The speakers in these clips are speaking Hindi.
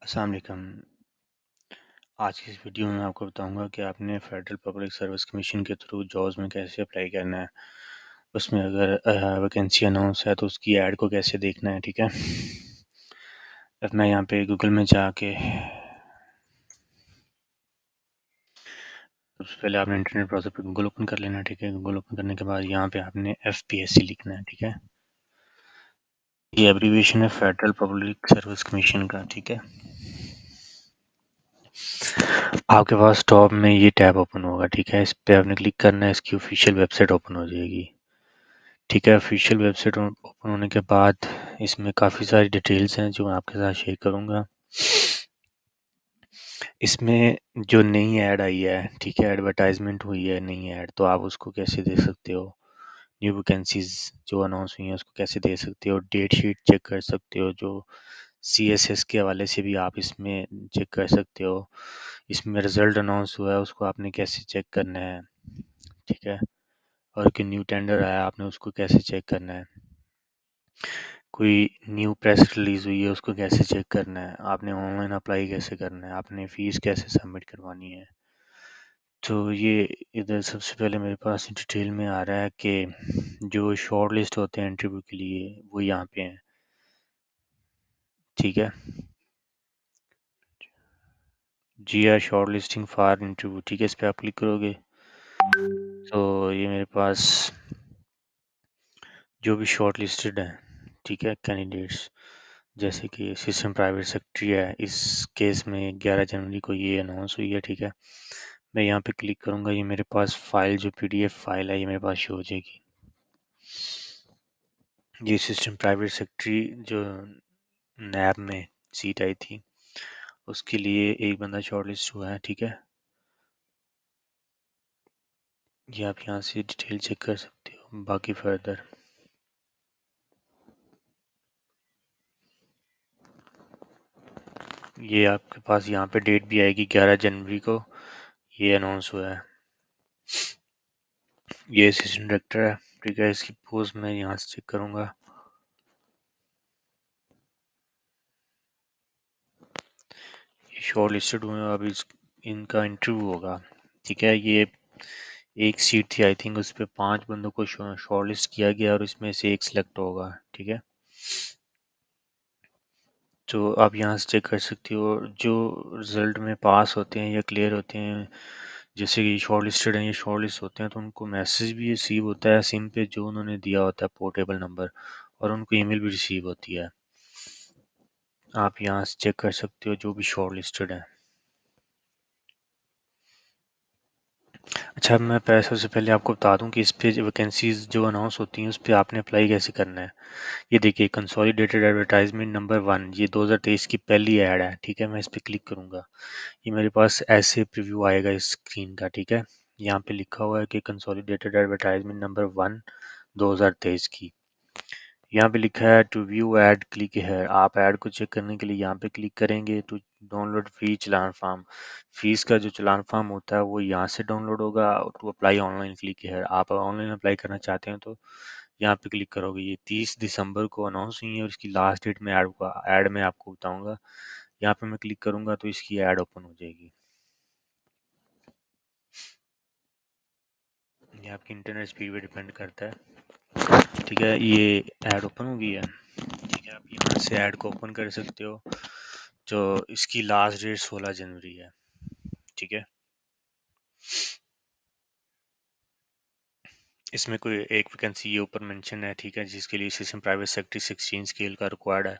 अस्सलाम वालेकुम। आज की इस वीडियो में मैं आपको बताऊंगा कि आपने फेडरल पब्लिक सर्विस कमीशन के थ्रू जॉब्स में कैसे अप्लाई करना है। उसमें अगर वैकेंसी अनाउंस है तो उसकी ऐड को कैसे देखना है। ठीक है, अब मैं यहाँ पे गूगल में जाके सबसे पहले आपने इंटरनेट ब्राउज़र पे गूगल ओपन कर लेना है। ठीक है, गूगल ओपन करने के बाद यहाँ पे आपने FPSC लिखना है। ठीक है, ये एब्रीविएशन है फेडरल पब्लिक सर्विस कमीशन का। ठीक है, आपके पास टॉप में ये टैब ओपन होगा। ठीक है, इस पे आपने क्लिक करना है, इसकी ऑफिशियल वेबसाइट ओपन हो जाएगी। ठीक है, ऑफिशियल वेबसाइट ओपन होने के बाद इसमें काफ़ी सारी डिटेल्स हैं जो मैं आपके साथ शेयर करूंगा। इसमें जो नई ऐड आई है, ठीक है, एडवर्टाइजमेंट हुई है नई ऐड, तो आप उसको कैसे दे सकते हो। न्यू वैकेंसीज जो अनाउंस हुई हैं उसको कैसे दे सकते हो। डेट शीट चेक कर सकते हो, जो CSS के हवाले से भी आप इसमें चेक कर सकते हो। इसमें रिजल्ट अनाउंस हुआ है उसको आपने कैसे चेक करना है। ठीक है, और कि न्यू टेंडर आया आपने उसको कैसे चेक करना है। कोई न्यू प्रेस रिलीज हुई है उसको कैसे चेक करना है। आपने ऑनलाइन अप्लाई कैसे करना है, आपने फीस कैसे सबमिट करवानी है। तो ये इधर सबसे पहले मेरे पास डिटेल में आ रहा है कि जो शॉर्ट लिस्ट होते हैं इंटरव्यू के लिए वो यहाँ पे हैं। ठीक है, G R shortlisting for interview. ठीक है, इस पर आप क्लिक करोगे तो ये मेरे पास जो भी शॉर्ट लिस्टेड हैं, ठीक है, कैंडिडेट्स, जैसे कि सिस्टम प्राइवेट सेक्रेटरी है, इस केस में 11 जनवरी को ये अनाउंस हुई है। ठीक है, मैं यहाँ पे क्लिक करूँगा, ये मेरे पास फाइल जो PDF फाइल है ये मेरे पास शो हो जाएगी। ये सिस्टम प्राइवेट सेक्रेटरी जो नैब में सीट आई थी उसके लिए एक बंदा शॉर्टलिस्ट हुआ है। ठीक है, ये आप यहाँ से डिटेल चेक कर सकते हो। बाकी फर्दर ये आपके पास यहाँ पे डेट भी आएगी, 11 जनवरी को ये अनाउंस हुआ है। ये असिस्टेंट डायरेक्टर है। ठीक है, इसकी पोस्ट मैं यहाँ से चेक करूँगा। ये शॉर्ट लिस्टेड हुए हैं, अभी इनका इंटरव्यू होगा। ठीक है, ये एक सीट थी आई थिंक, उस पर 5 बंदों को शॉर्ट लिस्ट किया गया और इसमें से एक सिलेक्ट होगा। ठीक है, तो आप यहाँ से चेक कर सकते हो जो रिजल्ट में पास होते हैं या क्लियर होते हैं, जैसे कि शॉर्ट लिस्टेड हैं, ये शॉर्ट लिस्ट होते हैं तो उनको मैसेज भी रिसीव होता है सिम पे जो उन्होंने दिया होता है पोर्टेबल नंबर, और उनको ईमेल भी रिसीव होती है। आप यहाँ से चेक कर सकते हो जो भी शॉर्ट लिस्टेड है। अच्छा, अब मैं पहले सबसे पहले आपको बता दूं कि इस पे वैकेंसीज जो अनाउंस होती हैं उस पे आपने अप्लाई कैसे करना है। ये देखिए, कंसोलिडेटेड एडवर्टाइजमेंट नंबर 1, ये 2023 की पहली ऐड है। ठीक है, मैं इस पे क्लिक करूंगा, ये मेरे पास ऐसे प्रीव्यू आएगा इस स्क्रीन का। ठीक है, यहाँ पे लिखा हुआ है कि कंसोलिडेटेड एडवर्टाइजमेंट नंबर 1 2023 की। यहाँ पे लिखा है टू व्यू ऐड क्लिक है। आप ऐड को चेक करने के लिए यहाँ पे क्लिक करेंगे तो डाउनलोड फ्री चलान फॉर्म, फीस का जो चलान फॉर्म होता है वो यहाँ से डाउनलोड होगा। टू अप्लाई ऑनलाइन क्लिक है, आप ऑनलाइन अप्लाई करना चाहते हैं तो यहाँ पे क्लिक करोगे। ये 30 दिसंबर को अनाउंस हुई है और इसकी लास्ट डेट में ऐड में आपको बताऊंगा। यहाँ पे मैं क्लिक करूंगा तो इसकी ऐड ओपन हो जाएगी। ये आपकी इंटरनेट स्पीड पे डिपेंड करता है। ठीक है, ये ऐड ओपन हो गई है। ठीक है, आप यहाँ से ऐड को ओपन कर सकते हो। जो इसकी लास्ट डेट 16 जनवरी है। ठीक है, इसमें कोई एक वैकेंसी ये ऊपर मेंशन है। ठीक है, जिसके लिए सिस्टम प्राइवेट सेक्टर 16 स्केल का रिक्वायर्ड है,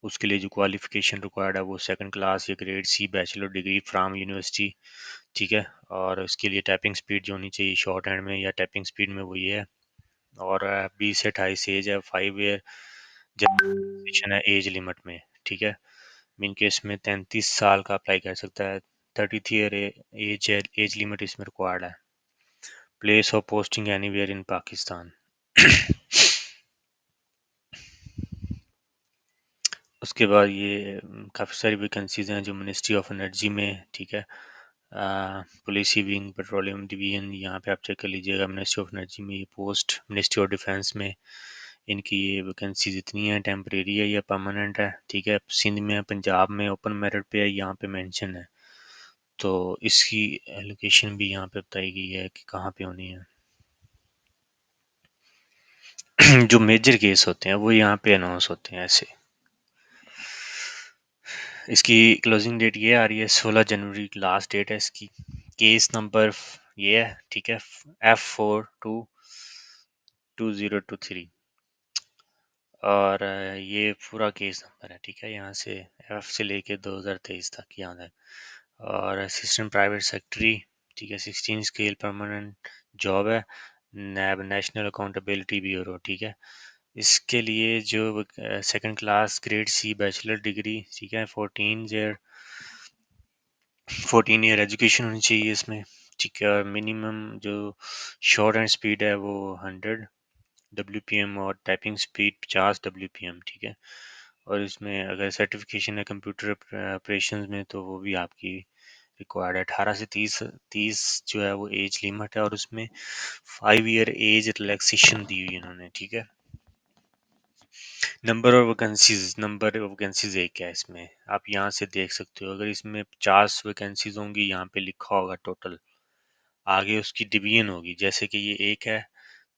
उसके लिए जो क्वालिफिकेशन रिक्वायर्ड है वो सेकंड क्लास या grade C bachelor degree from university. ठीक है, और इसके लिए टाइपिंग स्पीड जो होनी चाहिए शॉर्ट हैंड में या टाइपिंग स्पीड में वो ये है। और 20 से 28 एज है, 5 ईयर जनरेशन है एज लिमिट में। ठीक है, मीन केस में 33 साल का अप्लाई कर सकता है। 33 ईयर एज लिमिट इसमें रिक्वायर्ड है। प्लेस ऑफ पोस्टिंग एनीवेयर इन पाकिस्तान। उसके बाद ये काफ़ी सारी वैकेंसीज हैं जो मिनिस्ट्री ऑफ एनर्जी में। ठीक है, पुलिस विंग पेट्रोलियम डिवीजन, यहाँ पे आप चेक कर लीजिएगा। मिनिस्ट्री ऑफ एनर्जी में ये पोस्ट, मिनिस्ट्री ऑफ डिफेंस में इनकी ये वैकेंसीज इतनी है, टेम्परेरी है या परमानेंट है, ठीक है। सिंध में है, पंजाब में ओपन मेरिट पे है, यहाँ पे मेंशन है। तो इसकी लोकेशन भी यहाँ पे बताई गई है कि कहाँ पे होनी है। जो मेजर केस होते हैं वो यहाँ पे अनाउंस होते हैं ऐसे। इसकी क्लोजिंग डेट ये आ रही है 16 जनवरी, लास्ट डेट है इसकी। केस नंबर ये है, ठीक है, F422023। और ये पूरा केस नंबर है, ठीक है, यहाँ से एफ से लेके 2023 तक यहाँ तक। और असिस्टेंट प्राइवेट सेक्रेटरी, ठीक है, 16 स्केल परमानेंट जॉब है, नैब नेशनल अकाउंटेबिलिटी ब्यूरो, ठीक है। इसके लिए जो second class grade C bachelor degree, ठीक है, 14 ईयर एजुकेशन होनी चाहिए इसमें, ठीक है। और मिनिमम जो शॉर्ट एंड स्पीड है वो 100 WPM और टाइपिंग स्पीड 50 WPM, ठीक है। और इसमें अगर सर्टिफिकेशन है कंप्यूटर ऑपरेशन में तो वो भी आपकी रिक्वायर्ड है। 18 से 30 जो है वो एज लिमिट है, और उसमें 5 ईयर एज रिलैक्सेशन दी हुई है इन्होंने, ठीक है। नंबर ऑफ वैकेंसीज एक है इसमें, आप यहाँ से देख सकते हो। अगर इसमें 50 वैकेंसीज होंगी, यहाँ पे लिखा होगा टोटल, आगे उसकी डिवीजन होगी, जैसे कि ये एक है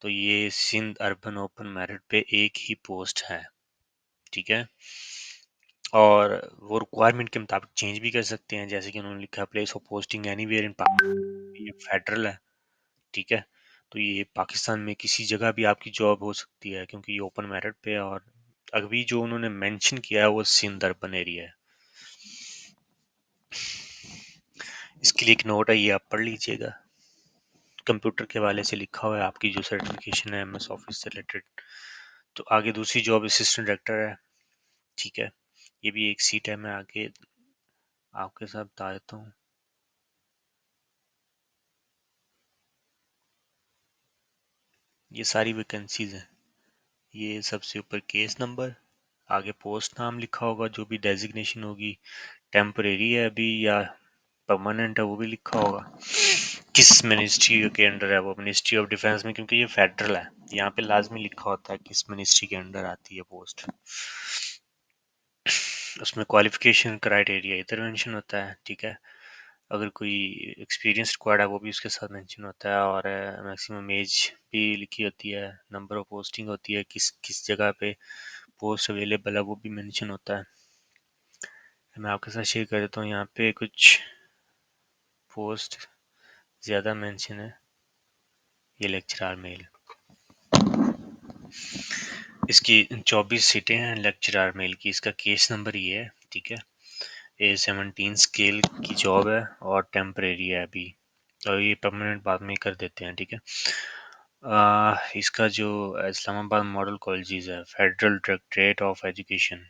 तो ये सिंध अर्बन ओपन मेरिट पे एक ही पोस्ट है, ठीक है। और वो रिक्वायरमेंट के मुताबिक चेंज भी कर सकते हैं, जैसे कि उन्होंने लिखा है प्लेस ऑफ पोस्टिंग एनीवेयर इन पाकिस्तान, ये फेडरल है, ठीक है। तो ये पाकिस्तान में किसी जगह भी आपकी जॉब हो सकती है, क्योंकि ये ओपन मेरिट पे है। और अभी जो उन्होंने मेंशन किया है वो सिंध अर्बन एरिया है। इसके लिए एक नोट है, ये आप पढ़ लीजिएगा। कंप्यूटर के हवाले से लिखा हुआ है आपकी जो सर्टिफिकेशन है MS ऑफिस से रिलेटेड। तो आगे दूसरी जॉब असिस्टेंट डायरेक्टर है, ठीक है। ये भी एक सीट है, मैं आगे आपके साथ बता देता हूँ। ये सारी वैकेंसीज हैं। ये सबसे ऊपर केस नंबर, आगे पोस्ट नाम लिखा होगा, जो भी डेजिग्नेशन होगी, टेम्परेरी है अभी या परमानेंट है वो भी लिखा होगा, किस मिनिस्ट्री के अंडर है वो, मिनिस्ट्री ऑफ डिफेंस में, क्योंकि ये फेडरल है, यहाँ पे लाजमी लिखा होता है किस मिनिस्ट्री के अंडर आती है पोस्ट। उसमें क्वालिफिकेशन क्राइटेरिया इधर मेंशन होता है, ठीक है। अगर कोई एक्सपीरियंस रिक्वायर्ड है वो भी उसके साथ मेंशन होता है, और मैक्सिमम एज भी लिखी होती है, नंबर ऑफ पोस्टिंग होती है, किस किस जगह पे पोस्ट अवेलेबल है वो भी मेंशन होता है। मैं आपके साथ शेयर कर देता हूँ, यहाँ पे कुछ पोस्ट ज़्यादा मेंशन है। ये लेक्चरर मेल, इसकी 24 सीटें हैं लेक्चरर मेल की। इसका केस नंबर ये है, ठीक है। A17 स्केल की जॉब है और टेम्परेरी है अभी, और ये परमानेंट बाद में कर देते हैं, ठीक है। इसका जो इस्लामाबाद मॉडल कॉलेजेस है, फेडरल डायरेक्टरेट ऑफ एजुकेशन,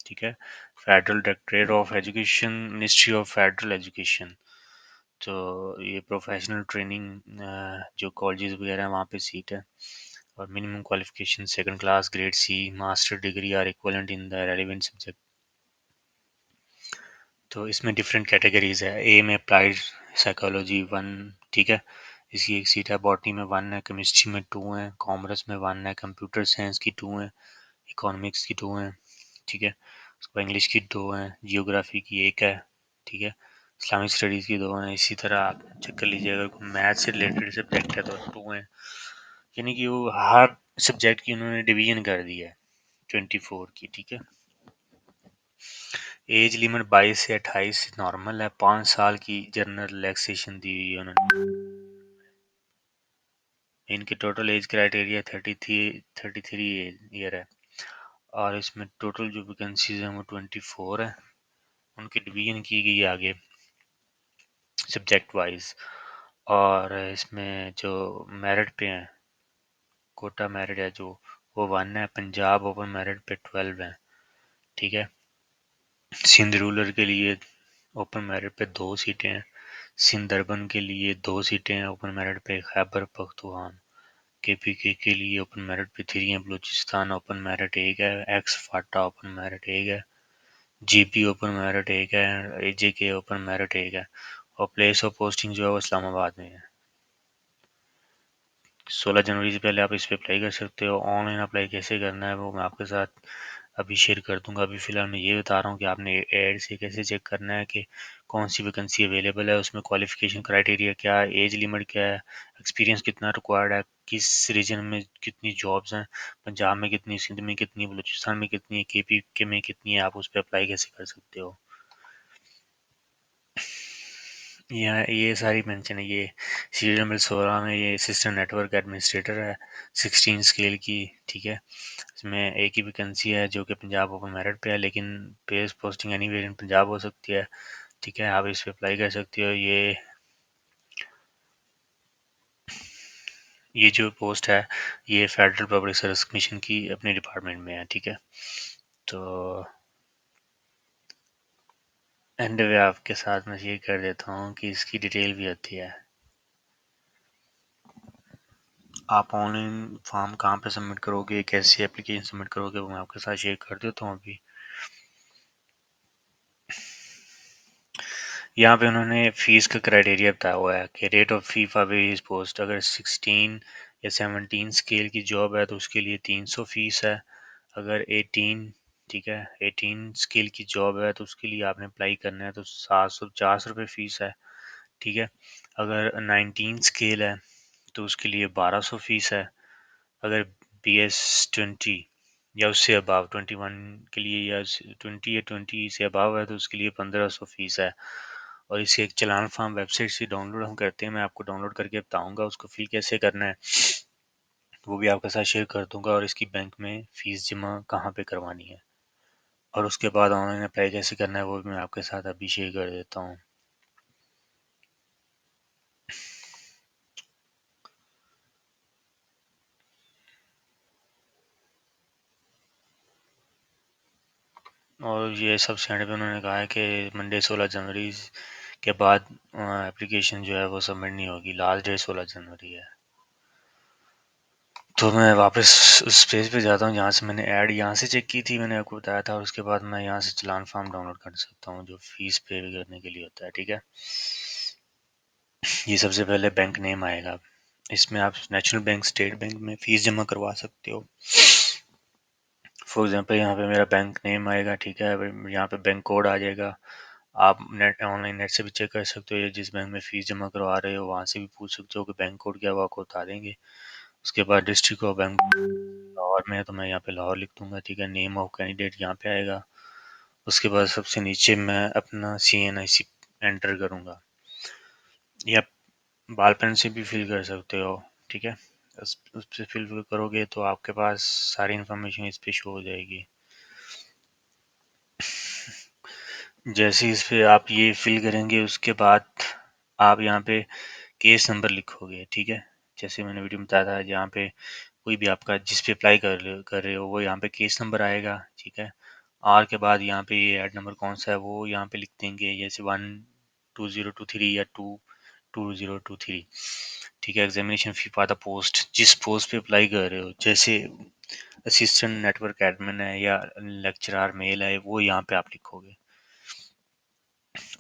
ठीक है, federal directorate of education, ministry of federal education. तो ये प्रोफेशनल ट्रेनिंग जो कॉलेजेस वगैरह हैं वहाँ पे सीट है। और minimum qualification second class grade C, master degree or equivalent in the relevant subject. तो इसमें डिफरेंट कैटेगरीज है। ए में अप्लाइड साइकोलॉजी 1, ठीक है, इसकी एक सीट है। बॉटनी में 1 है, केमिस्ट्री में 2 है, कॉमर्स में 1 है, कंप्यूटर साइंस की 2 है, इकोनॉमिक्स की 2 है, ठीक है। उसके बाद इंग्लिश की 2 है, जियोग्राफी की 1 है, ठीक है, इस्लामिक स्टडीज़ की 2 हैं। इसी तरह आप चेक कर लीजिए, अगर मैथ से रिलेटेड सब्जेक्ट है तो 2 हैं। यानी कि वो हर सब्जेक्ट की उन्होंने डिवीजन कर दी है 24 की, ठीक है। एज लिमिट 22 से 28 नॉर्मल है, 5 साल की जनरल रिलैक्सेशन दी हुई है उन्होंने। इनके टोटल एज क्राइटेरिया 33 ईयर है। और इसमें टोटल जो वैकेंसीज हैं वो 24 है। उनकी डिवीजन की गई है आगे सब्जेक्ट वाइज। और इसमें जो मेरिट पे हैं, कोटा मेरिट है जो, वो 1 है। पंजाब ओपन मेरिट पे 12 है, ठीक है। सिंध रूरल के लिए ओपन मेरिट पे 2 सीटें हैं। सिंध अर्बन के लिए 2 सीटें हैं ओपन मेरिट पे। खैबर पख्तूनख्वा KPK के लिए ओपन मेरिट पे 3 है। बलूचिस्तान ओपन मेरिट 1 है। एक्स फाटा ओपन मेरिट 1 है। GP ओपन मेरिट 1 है। AJK ओपन मेरिट 1 है। और प्लेस ऑफ पोस्टिंग जो है वो इस्लामाबाद में है। 16 जनवरी से पहले आप इस पे अप्लाई कर सकते हो। ऑनलाइन अप्लाई कैसे करना है वो मैं आपके साथ अभी शेयर कर दूंगा। अभी फ़िलहाल मैं ये बता रहा हूँ कि आपने ऐड से कैसे चेक करना है कि कौन सी वैकेंसी अवेलेबल है, उसमें क्वालिफ़िकेशन क्राइटेरिया क्या है, एज लिमिट क्या है, एक्सपीरियंस कितना रिक्वायर्ड है, किस रीजन में कितनी जॉब्स हैं, पंजाब में कितनी, सिंध में कितनी, बलूचिस्तान में कितनी है, केपी के में कितनी है, आप उस पर अप्लाई कैसे कर सकते हो। ये सारी मेंशन है। ये सीरियल नंबर 16 में ये असिस्टेंट नेटवर्क एडमिनिस्ट्रेटर है, 16 स्केल की। ठीक है, इसमें एक ही वैकेंसी है जो कि पंजाब ओपन मेरिट पे है, लेकिन pace posting anywhere in Punjab हो सकती है। ठीक है, आप इस पे अप्लाई कर सकते हो। ये जो पोस्ट है ये फेडरल पब्लिक सर्विस कमीशन की अपने डिपार्टमेंट में है। ठीक है, तो एंड वे आपके साथ मैं शेयर कर देता हूँ कि इसकी डिटेल भी आती है। आप ऑनलाइन फॉर्म कहाँ पे सबमिट करोगे, कैसी एप्लीकेशन सबमिट करोगे, वो मैं आपके साथ शेयर कर देता हूँ अभी। यहाँ पे उन्होंने फीस का क्राइटेरिया बताया हुआ है कि rate of fee for various post. अगर 16 या 17 स्केल की जॉब है तो उसके लिए 300 फीस है। अगर 18, ठीक है, 18 स्केल की जॉब है तो उसके लिए आपने अप्लाई करना है तो 750 रुपये फीस है। ठीक है, अगर 19 स्केल है तो उसके लिए 1200 फीस है। अगर BS 20 या उससे अबाव 21 के लिए, या 20 या 20 से अबाव है तो उसके लिए 1500 फीस है। और इसे एक चालान फॉर्म वेबसाइट से डाउनलोड हम करते हैं, मैं आपको डाउनलोड करके बताऊंगा उसको फिल कैसे करना है, वो भी आपके साथ शेयर कर दूंगा। और इसकी बैंक में फ़ीस जमा कहाँ पे करवानी है और उसके बाद ऑनलाइन अप्लाई कैसे करना है वो भी मैं आपके साथ अभी शेयर कर देता हूँ। और ये सबसे एंड पे उन्होंने कहा है कि मंडे 16 जनवरी के बाद एप्लीकेशन जो है वो सबमिट नहीं होगी, लास्ट डेट 16 जनवरी है। तो मैं वापस उस पेज पे जाता हूँ जहाँ से मैंने ऐड यहाँ से चेक की थी, मैंने आपको बताया था, और उसके बाद मैं यहाँ से चालान फॉर्म डाउनलोड कर सकता हूँ जो फीस पे करने के लिए होता है। ठीक है, ये सबसे पहले बैंक नेम आएगा, इसमें आप नेशनल बैंक, स्टेट बैंक में फ़ीस जमा करवा सकते हो। फॉर एग्जांपल यहाँ पे मेरा बैंक नेम आएगा। ठीक है, यहाँ पे बैंक कोड आ जाएगा। आप नेट, ऑनलाइन नेट से भी चेक कर सकते हो, या जिस बैंक में फ़ीस जमा करवा रहे हो वहाँ से भी पूछ सकते हो कि बैंक कोड क्या है, वो आपको बता देंगे। उसके बाद डिस्ट्रिक्ट ऑफ बैंक लाहौर में है तो मैं यहाँ पे लाहौर लिख दूंगा। ठीक है, नेम ऑफ कैंडिडेट यहाँ पे आएगा। उसके बाद सबसे नीचे मैं अपना CNIC एंटर करूँगा, या बाल पेन से भी फिल कर सकते हो। ठीक है, उस पर फिल करोगे तो आपके पास सारी इन्फॉर्मेशन इस पे शो हो जाएगी। जैसे इस पे आप ये फिल करेंगे उसके बाद आप यहाँ पे केस नंबर लिखोगे। ठीक है, जैसे मैंने वीडियो में बताया था, जहाँ पे कोई भी आपका जिस पे अप्लाई कर रहे हो वो यहाँ पे केस नंबर आएगा। ठीक है, आर के बाद यहाँ पे ये ऐड नंबर कौन सा है वो यहाँ पे लिख देंगे, जैसे 12023 या 22023। ठीक है, examination fee for the post, जिस पोस्ट पे अप्लाई कर रहे हो, जैसे असिस्टेंट नेटवर्क एडमिन है या लेक्चरर मेल है, वो यहाँ पे आप लिखोगे।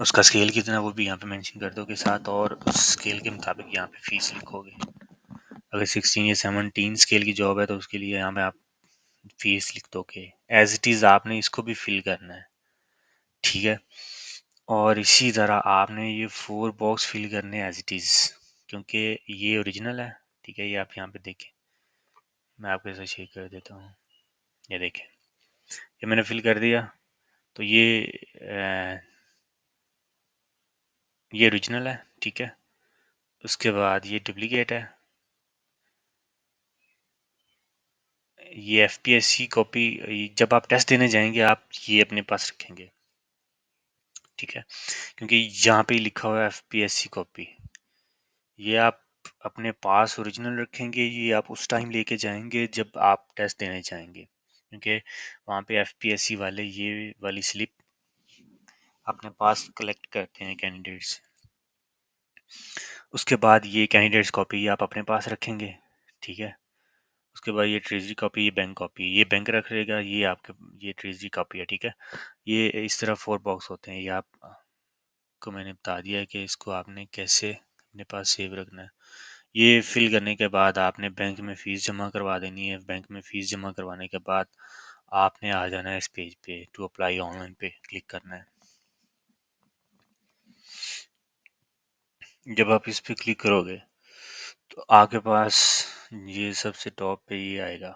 उसका स्केल कितना है वो भी यहाँ पे मेंशन कर दोगे साथ, और उस स्केल के मुताबिक यहाँ पे फीस लिखोगे। अगर 16 या 17 स्केल की जॉब है तो उसके लिए यहाँ पे आप फीस लिख दोगे। एज इट इज़ आपने इसको भी फिल करना है। ठीक है, और इसी तरह आपने ये 4 बॉक्स फिल करने एज इट इज़, क्योंकि ये ओरिजिनल है। ठीक है, ये आप यहाँ पे देखें, मैं आपके साथ शेयर कर देता हूँ। ये देखें, ये मैंने फिल कर दिया। तो ये ओरिजिनल है। ठीक है, उसके बाद ये डुप्लीकेट है, ये FPSC कॉपी। जब आप टेस्ट देने जाएंगे आप ये अपने पास रखेंगे। ठीक है, क्योंकि यहाँ पे लिखा हुआ है FPSC कॉपी, ये आप अपने पास ओरिजिनल रखेंगे, ये आप उस टाइम लेके जाएंगे जब आप टेस्ट देने जाएंगे, क्योंकि वहाँ पे FPSC वाले ये वाली स्लिप अपने पास कलेक्ट करते हैं कैंडिडेट्स। उसके बाद ये कैंडिडेट्स कॉपी आप अपने पास रखेंगे। ठीक है, उसके बाद ये ट्रेजरी कॉपी, ये बैंक कॉपी, ये बैंक रख लेगा, ये आपके, ये ट्रेजरी कॉपी है। ठीक है, ये इस तरह 4 बॉक्स होते हैं। ये आपको मैंने बता दिया है कि इसको आपने कैसे अपने पास सेव रखना है। ये फिल करने के बाद आपने बैंक में फ़ीस जमा करवा देनी है। बैंक में फ़ीस जमा करवाने के बाद आपने आ जाना है इस पेज पे, टू अप्लाई ऑनलाइन पे क्लिक करना है। जब आप इस पे क्लिक करोगे तो आपके पास ये सबसे टॉप पे ये आएगा।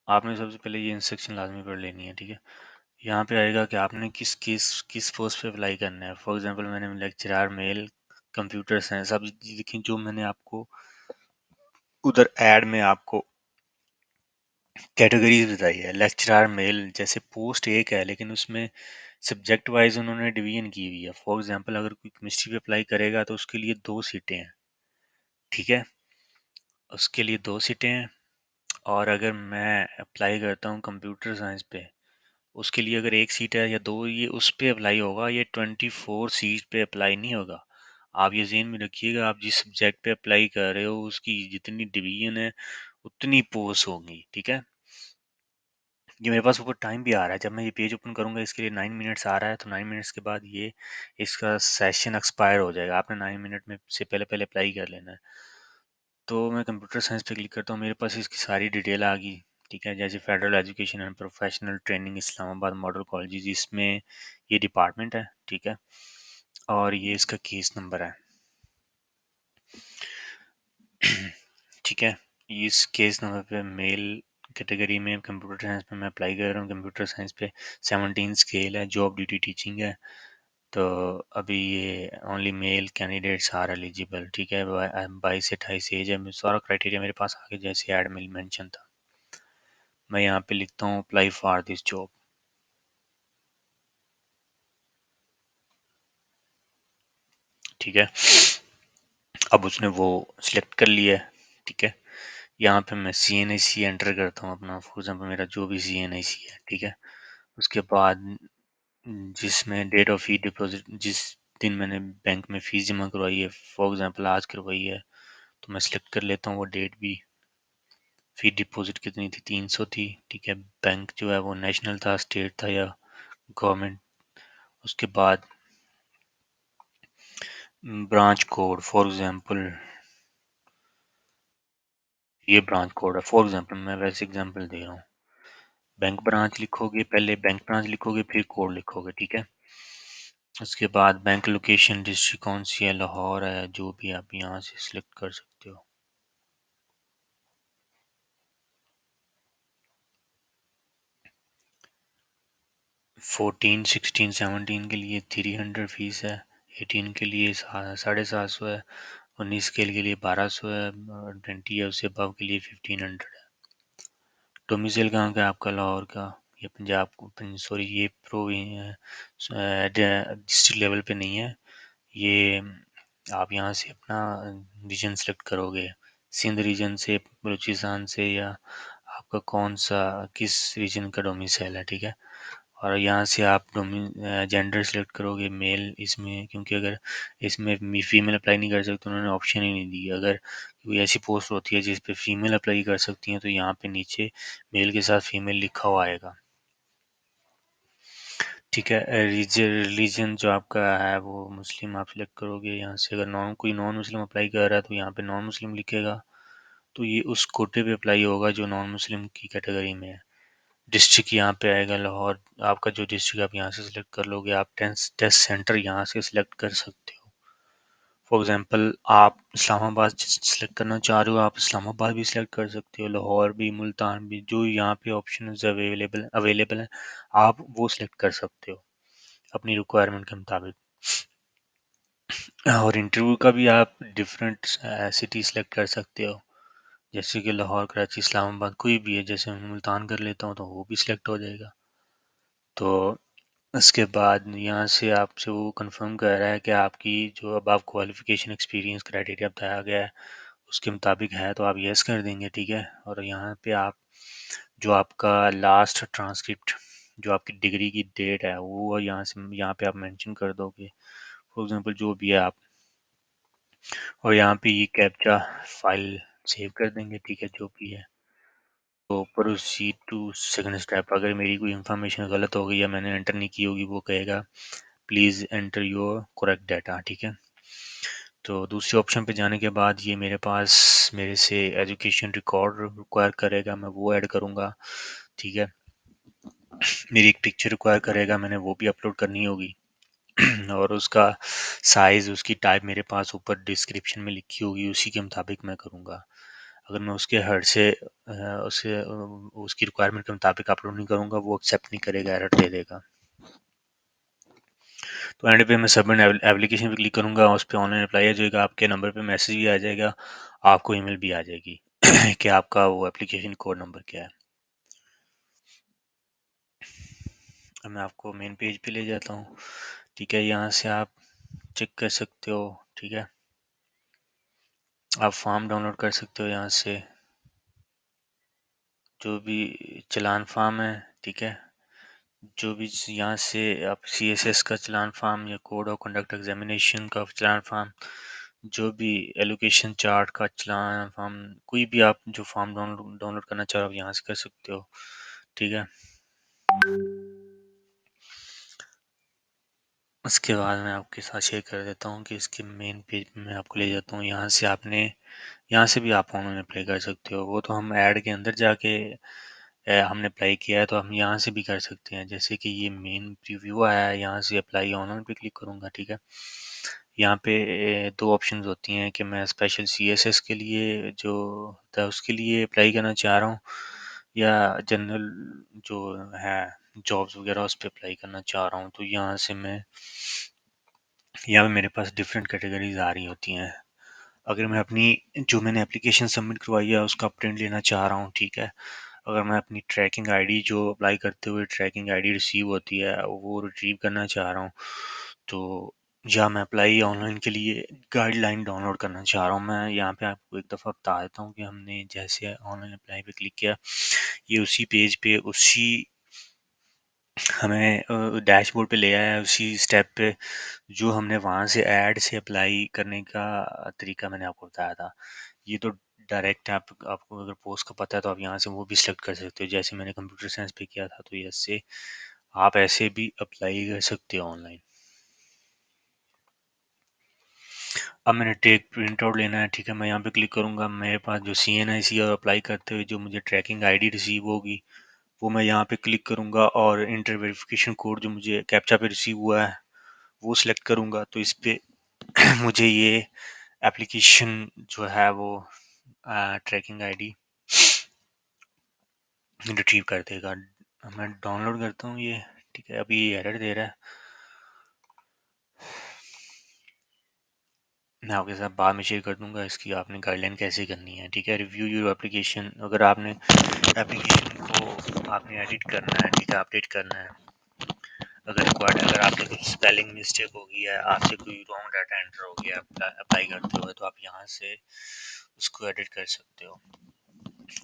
आपने सबसे पहले ये इंस्ट्रक्शन लाजमी पढ़ लेनी है, ठीक है। यहाँ पे आएगा कि आपने किस पोस्ट पे अप्लाई करना है। फॉर एग्जांपल मैंने लेक्चरर मेल कंप्यूटर साइंस, अब देखिए जो मैंने आपको उधर ऐड में आपको कैटेगरीज बताई है, लेक्चरर मेल जैसे पोस्ट एक है, लेकिन उसमें सब्जेक्ट वाइज उन्होंने डिवीजन की हुई है। फॉर एग्जांपल अगर कोई केमिस्ट्री पे अप्लाई करेगा तो उसके लिए 2 सीटें हैं, ठीक है, उसके लिए 2 सीटें हैं। और अगर मैं अप्लाई करता हूँ कंप्यूटर साइंस पे, उसके लिए अगर 1 सीट है या 2, ये उस पे अप्लाई होगा, ये 24 सीट पे अप्लाई नहीं होगा। आप ये ज़हन में रखिएगा, आप जिस सब्जेक्ट पे अप्लाई कर रहे हो उसकी जितनी डिवीजन है उतनी पोस्ट होंगी, ठीक है। ये मेरे पास ऊपर टाइम भी आ रहा है, जब मैं ये पेज ओपन करूंगा इसके लिए 9 मिनट्स आ रहा है, तो 9 मिनट्स के बाद ये इसका सेशन एक्सपायर हो जाएगा। आपने 9 मिनट में से पहले पहले अप्लाई कर लेना है। तो मैं कंप्यूटर साइंस पे क्लिक करता हूँ, मेरे पास इसकी सारी डिटेल आ गई, ठीक है। जैसे federal education and professional training Islamabad model college, इसमें ये डिपार्टमेंट है, ठीक है, और ये इसका केस नंबर है। ठीक है, इस केस नंबर पे मेल कैटेगरी में कंप्यूटर साइंस पे मैं अप्लाई कर रहा हूँ। कंप्यूटर साइंस पे 17 स्केल है, जॉब ड्यूटी टीचिंग है। तो अभी ये only male candidates are eligible, ठीक है। 22 से 28 एज है, सारा क्राइटेरिया मेरे पास आगे जैसे ऐड में मेंशन था। मैं यहाँ पे लिखता हूँ अप्लाई फॉर दिस जॉब, ठीक है। अब उसने वो सिलेक्ट कर लिया है, ठीक है। यहाँ पे मैं CNIC एंटर करता हूँ अपना, फॉर एग्जाम्पल मेरा जो भी CNIC है, ठीक है। उसके बाद जिसमें डेट ऑफ फी डिपॉजिट, जिस दिन मैंने बैंक में फीस जमा करवाई है, फॉर एग्जांपल आज करवाई है, तो मैं सिलेक्ट कर लेता हूँ वो डेट भी। फी डिपॉजिट कितनी थी? 300 थी, ठीक है। बैंक जो है वो नेशनल था, स्टेट था या गवर्नमेंट। उसके बाद ब्रांच कोड, फॉर एग्जांपल ये ब्रांच कोड है, फॉर एग्जांपल मैं वैसे एग्जांपल दे रहा हूँ। बैंक ब्रांच लिखोगे, पहले बैंक ब्रांच लिखोगे फिर कोड लिखोगे, ठीक है। उसके बाद बैंक लोकेशन डिस्ट्रिक्ट कौन सी है, लाहौर है, जो भी आप यहाँ से सिलेक्ट कर सकते हो। 14, 16, 17 के लिए 300 फीस है, 18 के लिए 750 है, 19 स्केल के लिए 1200 है, और 20 है उससे अबव के लिए 1500 है। डोमिसाइल कहाँ का है आपका? लाहौर का। ये पंजाब को, सॉरी ये प्रो डिस्ट्रिक्ट लेवल पे नहीं है ये। आप यहाँ से अपना रीजन सेलेक्ट करोगे, सिंध रीजन से, बलूचिस्तान से, या आपका कौन सा किस रीजन का डोमिसाइल है, ठीक है। और यहाँ से आप जेंडर सेलेक्ट करोगे मेल इसमें, क्योंकि अगर इसमें फीमेल अप्लाई नहीं कर सकते, उन्होंने ऑप्शन ही नहीं दी। अगर कोई ऐसी पोस्ट होती है जिस पे फीमेल अप्लाई कर सकती हैं तो यहाँ पे नीचे मेल के साथ फीमेल लिखा हुआ आएगा, ठीक है। रिलीजन जो आपका है वो मुस्लिम आप सिलेक्ट करोगे। यहाँ से अगर कोई नॉन मुस्लिम अप्लाई कर रहा है तो यहाँ पे नॉन मुस्लिम लिखेगा, तो ये उस कोटे पे अप्लाई होगा जो नॉन मुस्लिम की कैटेगरी में है। डिस्ट्रिक्ट यहाँ पे आएगा लाहौर, आपका जो डिस्ट्रिक्ट आप यहाँ से सिलेक्ट कर लोगे। आप टेस्ट सेंटर यहाँ से सिलेक्ट कर सकते हो। फॉर एग्जांपल आप इस्लामाबाद सिलेक्ट करना चाह रहे हो, आप इस्लामाबाद भी सिलेक्ट कर सकते हो, लाहौर भी, मुल्तान भी, जो यहाँ पे ऑप्शन अवेलेबल है आप वो सिलेक्ट कर सकते हो अपनी रिक्वायरमेंट के मुताबिक। और इंटरव्यू का भी आप डिफरेंट सिटी सेलेक्ट कर सकते हो, जैसे कि लाहौर, कराची, इस्लामाबाद, कोई भी है। जैसे मैं मुल्तान कर लेता हूँ तो वो भी सिलेक्ट हो जाएगा। तो उसके बाद यहाँ से आपसे वो कंफर्म कर रहा है कि आपकी जो अब आप क्वालिफिकेशन एक्सपीरियंस क्राइटेरिया बताया गया है उसके मुताबिक है, तो आप यस कर देंगे, ठीक है। और यहाँ पे आप जो आपका लास्ट ट्रांसक्रिप्ट, जो आपकी डिग्री की डेट है वो यहाँ पे आप मेंशन कर दोगे, फॉर एग्जांपल जो भी है आप। और यहाँ पे ये कैप्चा फाइल सेव कर देंगे, ठीक है, जो भी है। तो प्रोसीड टू सेकंड स्टेप, अगर मेरी कोई इन्फॉर्मेशन गलत हो गई या मैंने एंटर नहीं की होगी वो कहेगा please enter your correct data, ठीक है। तो दूसरे ऑप्शन पे जाने के बाद ये मेरे पास मेरे से एजुकेशन रिकॉर्ड रिक्वायर करेगा, मैं वो ऐड करूँगा। ठीक है, मेरी एक पिक्चर रिक्वायर करेगा, मैंने वो भी अपलोड करनी होगी। और उसका साइज़, उसकी टाइप मेरे पास ऊपर डिस्क्रिप्शन में लिखी होगी, उसी के मुताबिक मैं करूँगा। अगर मैं उसके हट से उसकी रिक्वायरमेंट के मुताबिक अपलोड नहीं करूँगा, वो एक्सेप्ट नहीं करेगा, एरर दे देगा। तो एंड पे मैं सबमिट एप्लीकेशन पे क्लिक करूँगा, उस पे ऑनलाइन अप्लाई आ जाएगा, आपके नंबर पे मैसेज भी आ जाएगा, आपको ईमेल भी आ जाएगी कि आपका वो एप्लीकेशन कोड नंबर क्या है। अब मैं आपको मेन पेज पे ले जाता हूँ। ठीक है, यहाँ से आप चेक कर सकते हो। ठीक है, आप फॉर्म डाउनलोड कर सकते हो यहाँ से, जो भी चलान फार्म है। ठीक है, जो भी यहाँ से आप CSS का चलान फार्म या कोड ऑफ कंडक्ट एग्जामिनेशन का चलान फार्म, जो भी एलोकेशन चार्ट का चलान फार्म, कोई भी आप जो फॉर्म डाउनलोड करना चाहो आप यहाँ से कर सकते हो। ठीक है, उसके बाद मैं आपके साथ शेयर कर देता हूँ कि इसके मेन पेज पे मैं आपको ले जाता हूँ। यहाँ से भी आप ऑनलाइन अप्लाई कर सकते हो। वो तो हम ऐड के अंदर जाके हमने अप्लाई किया है, तो हम यहाँ से भी कर सकते हैं। जैसे कि ये मेन प्रीव्यू आया है, यहाँ से अप्लाई ऑनलाइन पे क्लिक करूँगा। ठीक है, यहाँ पे दो ऑप्शंस होती हैं कि मैं स्पेशल CSS के लिए जो था उसके लिए अप्लाई करना चाह रहा हूँ, या जनरल जो है जॉब्स वगैरह उस पर अप्लाई करना चाह रहा हूँ। तो यहाँ पे मेरे पास डिफरेंट कैटेगरीज आ रही होती हैं। अगर मैं अपनी जो मैंने एप्लीकेशन सबमिट करवाई है उसका प्रिंट लेना चाह रहा हूँ। ठीक है, अगर मैं अपनी ट्रैकिंग आईडी जो अप्लाई करते हुए ट्रैकिंग आईडी रिसीव होती है वो रिट्रीव करना चाह रहा हूँ, तो या मैं अप्लाई ऑनलाइन के लिए गाइडलाइन डाउनलोड करना चाह रहा हूँ। मैं यहाँ पे आपको एक दफ़ा बता देता हूँ कि हमने जैसे ऑनलाइन अप्लाई पे क्लिक किया, ये उसी पेज पे उसी हमें डैशबोर्ड पे ले आया है, उसी स्टेप पे जो हमने वहाँ से ऐड से अप्लाई करने का तरीका मैंने आपको बताया था। ये तो डायरेक्ट आपको अगर पोस्ट का पता है तो आप यहाँ से वो भी सिलेक्ट कर सकते हो। जैसे मैंने कंप्यूटर साइंस पे किया था, तो ये इससे आप ऐसे भी अप्लाई कर सकते हो ऑनलाइन। अब मैंने टेक प्रिंट आउट लेना है। ठीक है, मैं यहाँ पे क्लिक करूँगा, मेरे पास जो CNIC और अप्लाई करते हुए जो मुझे ट्रैकिंग आईडी रिसीव होगी वो मैं यहाँ पे क्लिक करूँगा, और इंटर वेरिफिकेशन कोड जो मुझे कैप्चा पे रिसीव हुआ है वो सिलेक्ट करूँगा। तो इस पे मुझे ये एप्लीकेशन जो है वो ट्रैकिंग आईडी रिट्रीव कर देगा। अब मैं डाउनलोड करता हूँ ये। ठीक है, अभी ये एरर दे रहा है, मैं आपके साथ बाद में शेयर कर दूंगा इसकी आपने गाइडलाइन कैसे करनी है। ठीक है, रिव्यू योर एप्लीकेशन, अगर आपने एप्लीकेशन को आपने एडिट करना है, ठीक है, अपडेट करना है, अगर रिक्वायर्ड, अगर आपसे कुछ स्पेलिंग मिस्टेक हो गई है, आपसे कोई रॉन्ग डाटा एंटर हो गया अप्लाई करते हुए, तो आप यहाँ से उसको एडिट कर सकते हो।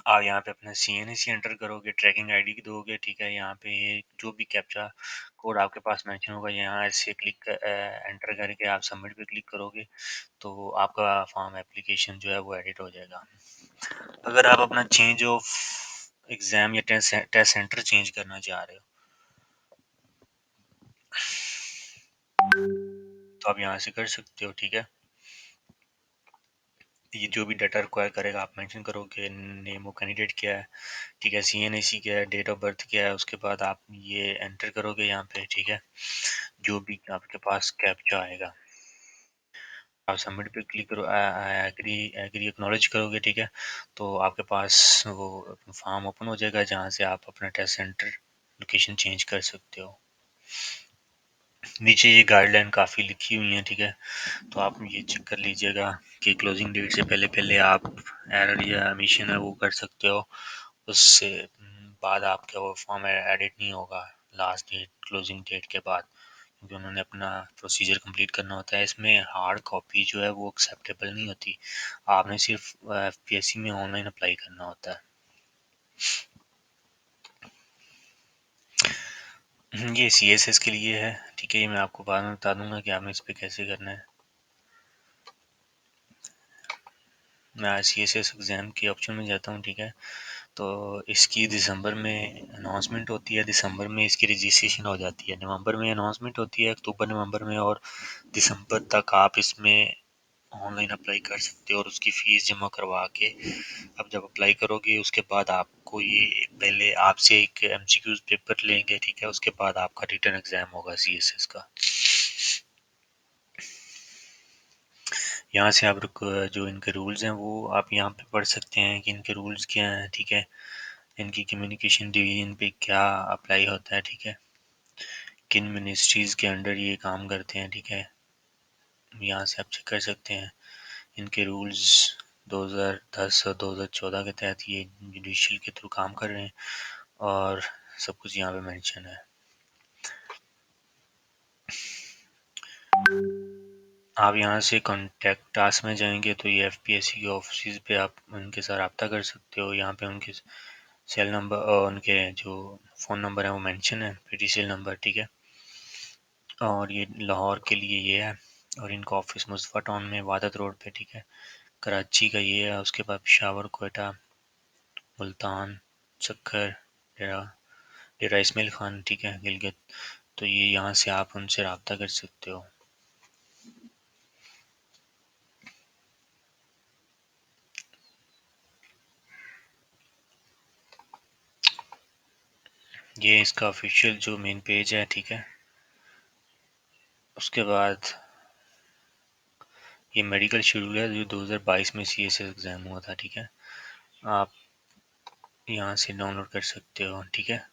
आप यहाँ पे अपना CNAC एंटर करोगे, ट्रैकिंग आईडी दोगे। ठीक है, यहाँ पे ये जो भी कैप्चा कोड आपके पास मेंशन होगा, यहाँ ऐसे एंटर करके आप सबमिट पे क्लिक करोगे, तो आपका फॉर्म एप्लीकेशन जो है वो एडिट हो जाएगा। अगर आप अपना चेंज ऑफ एग्जाम या टेस्ट सेंटर चेंज करना चाह रहे हो, तो आप यहाँ से कर सकते हो। ठीक है, ये जो भी डाटा रिक्वायर करेगा आप मेंशन करोगे, नेम ऑफ कैंडिडेट क्या है, ठीक है, CNAC क्या है, डेट ऑफ बर्थ क्या है, उसके बाद आप ये एंटर करोगे यहाँ पे। ठीक है, जो भी आपके पास कैप्चा आएगा आप सबमिट पे क्लिक करो, एग्री एग्री एक्नॉलेज करोगे। ठीक है, तो आपके पास वो फॉर्म ओपन हो जाएगा जहाँ से आप अपना टेस्ट सेंटर लोकेशन चेंज कर सकते हो। नीचे ये गाइडलाइन काफ़ी लिखी हुई हैं। ठीक है, तो आप ये चेक कर लीजिएगा कि क्लोजिंग डेट से पहले पहले आप एरर या एमिशन है वो कर सकते हो, उससे बाद आपका वो फॉर्म एडिट नहीं होगा लास्ट डेट क्लोजिंग डेट के बाद, क्योंकि उन्होंने अपना प्रोसीजर कंप्लीट करना होता है। इसमें हार्ड कॉपी जो है वो एक्सेप्टेबल नहीं होती, आपने सिर्फ FPSC में ऑनलाइन अप्लाई करना होता है। ये CSS के लिए है। ठीक है, ये मैं आपको बाद में बता दूंगा कि आपने इस पर कैसे करना है। मैं CSS एग्ज़ाम के ऑप्शन में जाता हूँ। ठीक है, तो इसकी दिसंबर में अनाउंसमेंट होती है, दिसंबर में इसकी रजिस्ट्रेशन हो जाती है, नवंबर में अनाउंसमेंट होती है, अक्टूबर नवंबर में, और दिसंबर तक आप इसमें ऑनलाइन अप्लाई कर सकते हो और उसकी फ़ीस जमा करवा के अब जब अप्लाई करोगे उसके बाद आपको ये पहले आपसे एक एमसीक्यूज पेपर लेंगे, ठीक है, उसके बाद आपका रिटन एग्ज़ाम होगा सीएसएस का। यहाँ से आप जो इनके रूल्स हैं वो आप यहाँ पे पढ़ सकते हैं कि इनके रूल्स क्या हैं, ठीक है, इनकी कम्युनिकेशन डिवीजन पे क्या अप्लाई होता है, ठीक है, किन मिनिस्ट्रीज़ के अंडर ये काम करते हैं, ठीक है, यहाँ से आप चेक कर सकते हैं। इनके रूल्स 2010 और 2014 के तहत ये जुडिशल के थ्रू काम कर रहे हैं और सब कुछ यहाँ पे मेंशन है। आप यहाँ से कॉन्टैक्ट आस में जाएंगे तो ये एफपीएससी के ऑफिस पे आप उनके साथ रब्ता कर सकते हो। यहाँ पे उनके सेल नंबर और उनके जो फ़ोन नंबर है वो मेंशन है, पीटीसीएल नंबर, ठीक है, और ये लाहौर के लिए ये है और इनका ऑफिस मुस्तफ़ा टाउन में वादत रोड पे, ठीक है, कराची का ये है, उसके बाद पेशावर, क्वेटा, मुल्तान, सक्खर, डेरा डेरा इस्माइल खान, ठीक है, गिलगित। तो ये यहाँ से आप उनसे रब्ता कर सकते हो। ये इसका ऑफिशियल जो मेन पेज है, ठीक है, उसके बाद ये मेडिकल शेड्यूल है जो 2022 में सीएसएस एग्ज़ाम हुआ था, ठीक है, आप यहाँ से डाउनलोड कर सकते हो, ठीक है।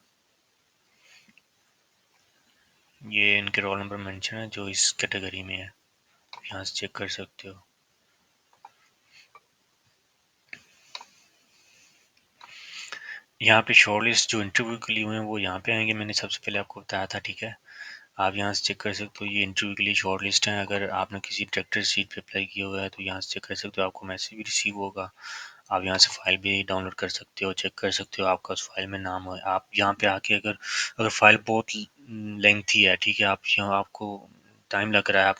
ये इनके रोल नंबर मेंशन है जो इस कैटेगरी में है, यहाँ से चेक कर सकते हो। यहाँ पे शॉर्ट लिस्ट जो इंटरव्यू के लिए हुए हैं वो यहाँ पे आएंगे, मैंने सबसे पहले आपको बताया था, ठीक है, आप यहाँ से चेक कर सकते हो। ये इंटरव्यू के लिए शॉर्ट लिस्ट है। अगर आपने किसी डायरेक्टर सीट पे अप्लाई किया हुआ है तो यहाँ से चेक कर सकते हो, आपको मैसेज भी रिसीव होगा। आप यहाँ से फाइल भी डाउनलोड कर सकते हो, चेक कर सकते हो आपका उस फाइल में नाम हो। आप यहाँ पे आके अगर अगर फाइल बहुत लेंथी है, ठीक है, आप यहाँ आपको टाइम लग रहा है,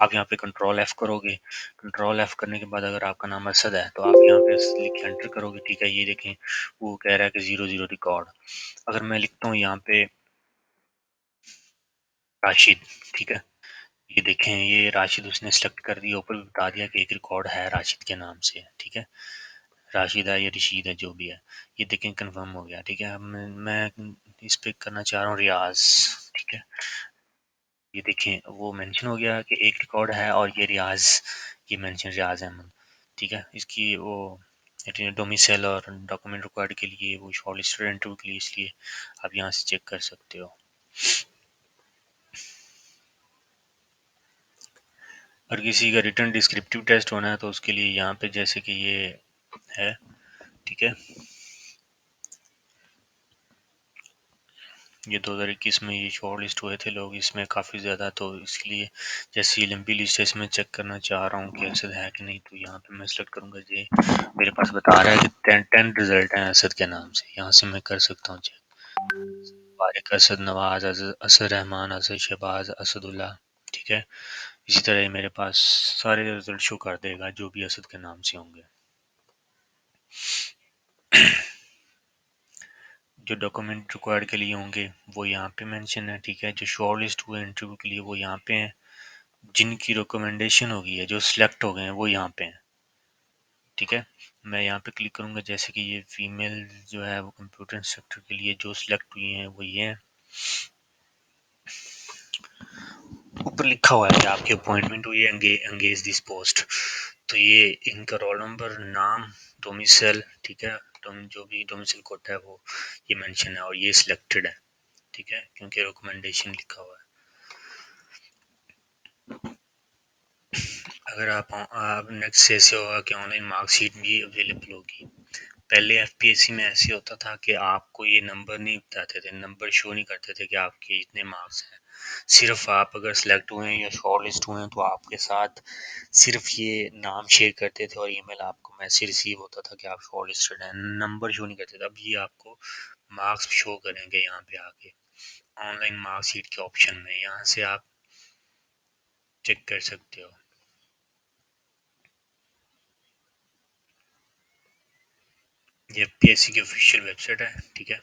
आप यहाँ पे कंट्रोल एफ करोगे। कंट्रोल एफ करने के बाद अगर आपका नाम असद है तो आप यहाँ पे लिख के एंटर करोगे, ठीक है। ये देखें वो कह रहा है कि 00 रिकॉर्ड। अगर मैं लिखता हूँ यहाँ पे राशिद, ठीक है, ये देखें ये राशिद उसने सेलेक्ट कर दिया, ऊपर भी बता दिया कि एक रिकॉर्ड है राशिद के नाम से, ठीक है, राशिद है या रशीद है जो भी है। ये देखें कंफर्म हो गया, ठीक है। अब मैं इस पे करना चाह रहा हूँ रियाज, ठीक है, ये देखें वो मेंशन हो गया कि एक रिकॉर्ड है और ये रियाज, ये मेंशन रियाज अहमद, ठीक है। इसकी वो डोमिसाइल और डॉक्यूमेंट रिक्वायर्ड के लिए वो शॉर्ट लिस्टेड इंटरव्यू के लिए, इसलिए आप यहाँ से चेक कर सकते हो। और किसी का रिटर्न डिस्क्रिप्टिव टेस्ट होना है तो उसके लिए यहाँ पे जैसे कि ये है, ठीक है, ये 2021 में ये शॉर्ट लिस्ट हुए थे लोग, इसमें काफ़ी ज़्यादा, तो इसलिए जैसे ये लंबी लिस्ट है इसमें चेक करना चाह रहा हूँ कि असद है कि नहीं। तो यहाँ पे मैं सेलेक्ट करूँगा, ये मेरे पास बता रहा है कि 10 रिजल्ट हैं असद के नाम से, यहाँ से मैं कर सकता हूँ चेक। वारिक, असद नवाज, असद रहमान, असद शहबाज, असदुल्ला, ठीक है। इसी तरह ये मेरे पास सारे रिजल्ट शो कर देगा जो भी असद के नाम से होंगे। जो डॉक्यूमेंट रिक्वायर्ड के लिए होंगे वो यहाँ पे मेंशन है, ठीक है। जो शॉर्ट लिस्ट हुए इंटरव्यू के लिए वो यहाँ पे हैं। जिनकी रिकमेंडेशन होगी है, जो सिलेक्ट हो गए हैं, वो यहाँ पे हैं, ठीक है। मैं यहाँ पे क्लिक करूँगा, जैसे कि ये फीमेल जो है वो कंप्यूटर इंस्ट्रक्टर के लिए जो सिलेक्ट हुई हैं वो ये हैं। ऊपर लिखा हुआ है कि आपकी अपॉइंटमेंट हुई है, एंगेज दिस पोस्ट। तो ये इनका रोल नंबर, नाम, डोमिसाइल, ठीक है, जो भी डोमिसाइल कोड है वो ये मेंशन है और ये सिलेक्टेड है, ठीक है, क्योंकि रिकमेंडेशन लिखा हुआ है। अगर आप नेक्स्ट ऐसे होगा कि ऑनलाइन मार्कशीट भी अवेलेबल होगी। पहले एफपीएससी में ऐसे होता था कि आपको ये नंबर नहीं बताते थे, नंबर शो नहीं करते थे कि आपके इतने मार्क्स हैं। सिर्फ आप अगर सेलेक्ट हुए हैं या शॉर्ट लिस्ट हुए हैं तो आपके साथ सिर्फ ये नाम शेयर करते थे और ईमेल आपको मैसेज रिसीव होता था कि आप शॉर्ट लिस्टेड हैं, नंबर शो नहीं करते थे। अब ये आपको मार्क्स शो करेंगे यहाँ पे आके ऑनलाइन मार्कशीट के ऑप्शन में, यहाँ से आप चेक कर सकते हो। ये एफपीएससी की ऑफिशियल वेबसाइट है, ठीक है।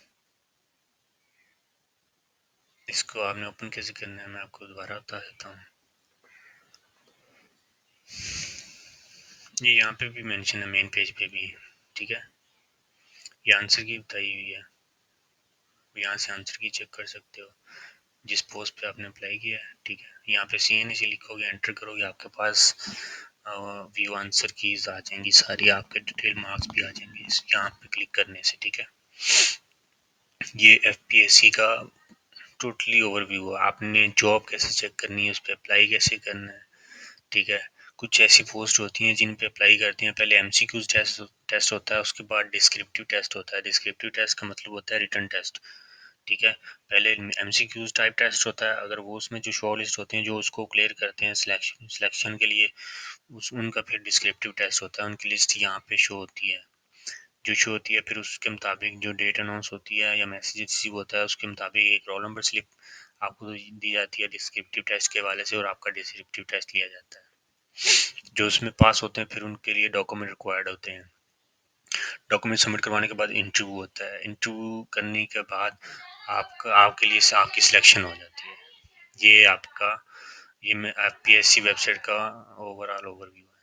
इसको आपने ओपन कैसे करना है मैं आपको दोबारा बता देता हूँ। ये यहाँ पे भी मेंशन है, मेन पेज पे भी। ठीक है, ये आंसर की बताई हुई है, यहाँ से आंसर की चेक कर सकते हो जिस पोस्ट पे आपने अप्लाई किया है। ठीक है, यहाँ पे CNC लिखोगे, एंटर करोगे, आपके पास व्यू आंसर कीज आ जाएंगी सारी, आपके डिटेल मार्क्स भी आ जाएंगे यहाँ पे क्लिक करने से। ठीक है, ये FPSC का टोटली ओवरव्यू है। आपने जॉब कैसे चेक करनी है, उस पर अप्लाई कैसे करना है। ठीक है, कुछ ऐसी पोस्ट होती हैं जिन पे अप्लाई करते हैं, पहले MCQs टेस्ट होता है, उसके बाद डिस्क्रिप्टिव टेस्ट होता है। डिस्क्रिप्टिव टेस्ट का मतलब होता है रिटन टेस्ट। ठीक है, पहले MCQs टाइप टेस्ट होता है, अगर वो उसमें जो शॉर्ट लिस्ट होते हैं जो उसको क्लियर करते हैं सिलेक्शन के लिए, उनका फिर डिस्क्रिप्टिव टेस्ट होता है। उनकी लिस्ट यहाँ पे शो होती है, जो शो होती है, फिर उसके मुताबिक जो डेट अनाउंस होती है या मैसेज रिसीव होता है, उसके मुताबिक एक रोल नंबर स्लिप आपको दी जाती है डिस्क्रिप्टिव टेस्ट के हवाले से, और आपका डिस्क्रिप्टिव टेस्ट लिया जाता है। जो उसमें पास होते हैं फिर उनके लिए डॉक्यूमेंट रिक्वायर्ड होते हैं। डॉक्यूमेंट सबमिट करवाने के बाद इंटरव्यू होता है। इंटरव्यू करने के बाद आपका आपके लिए आपकी सिलेक्शन हो जाती है। ये आपका, ये मैं FPSC वेबसाइट का ओवरऑल ओवरव्यू है।